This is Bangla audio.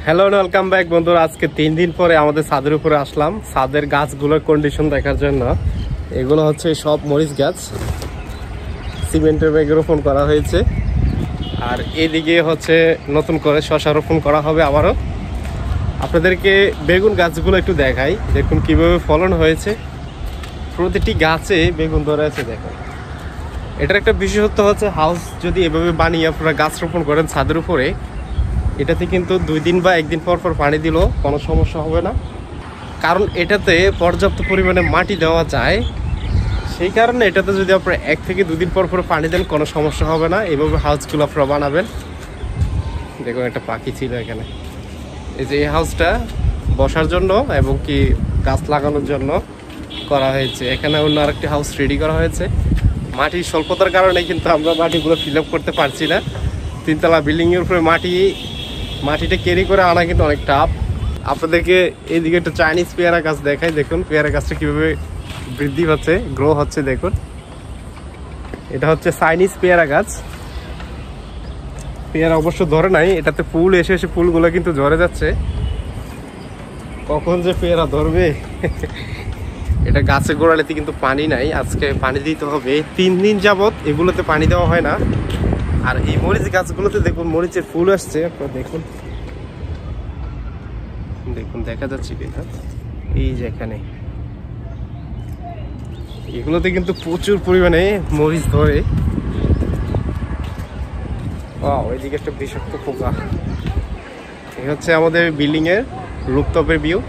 হ্যালো ওয়েলকাম ব্যাক বন্ধুরা। আজকে 3 দিন পরে আমাদের ছাদের উপরে আসলাম ছাদের গাছগুলোর কন্ডিশন দেখার জন্য। এগুলো হচ্ছে সব মরিচ গাছ, সিমেন্টের ব্যাগে রোপণ করা হয়েছে। আর এদিকে হচ্ছে নতুন করে শসা রোপণ করা হবে আবারও। আপনাদেরকে বেগুন গাছগুলো একটু দেখাই, দেখুন কিভাবে ফলন হয়েছে। প্রতিটি গাছে বেগুন ধরে আছে দেখুন। এটার একটা বিশেষত্ব হচ্ছে হাউস যদি এভাবে বানিয়ে আপনারা গাছ রোপণ করেন ছাদের উপরে, এটাতে কিন্তু 2 দিন বা 1 দিন পর পর পানি দিলেও কোনো সমস্যা হবে না, কারণ এটাতে পর্যাপ্ত পরিমাণে মাটি দেওয়া যায়। সেই কারণে এটাতে যদি আপনারা 1 থেকে 2 দিন পর পর পানি দেন কোনো সমস্যা হবে না। এভাবে হাউসগুলো আপনারা বানাবেন। দেখুন একটা পাখি ছিল এখানে। এই যে এই হাউসটা বসার জন্য এবং কি গাছ লাগানোর জন্য করা হয়েছে। এখানে অন্য আরেকটি হাউস রেডি করা হয়েছে। মাটির স্বল্পতার কারণে কিন্তু আমরা মাটিগুলো ফিল আপ করতে পারছি না। 3 তলা বিল্ডিংয়ের উপরে মাটিটা ক্যারি করে আনা কিন্তু অনেক টাফ। আপনাদেরকে এইদিকে একটা চাইনিজ পেয়ারা গাছ দেখাই। দেখুন পেয়ারা গাছটা কীভাবে বৃদ্ধি হচ্ছে, গ্রো হচ্ছে। দেখুন এটা হচ্ছে চাইনিজ পেয়ারা গাছ। পেয়ারা অবশ্য ধরে নাই, এটাতে ফুল এসে ফুলগুলো কিন্তু ঝরে যাচ্ছে। কখন যে পেয়ারা ধরবে এটা গাছে গোড়ালিতে কিন্তু পানি নাই, আজকে পানি দিতে হবে। 3 দিন যাবত এগুলোতে পানি দেওয়া হয় না। আর এই মরিচ গাছগুলোতে দেখুন মরিচের ফুল আসছে। আপনারা দেখুন দেখুন দেখা যাচ্ছে কিনা, এই যে এখানে এগুলোতে কিন্তু প্রচুর পরিমাণে মরিচ ধরে। ওইদিকে একটা বিষাক্ত পোকা। এই হচ্ছে আমাদের বিল্ডিং এর রুফটপের ভিউ।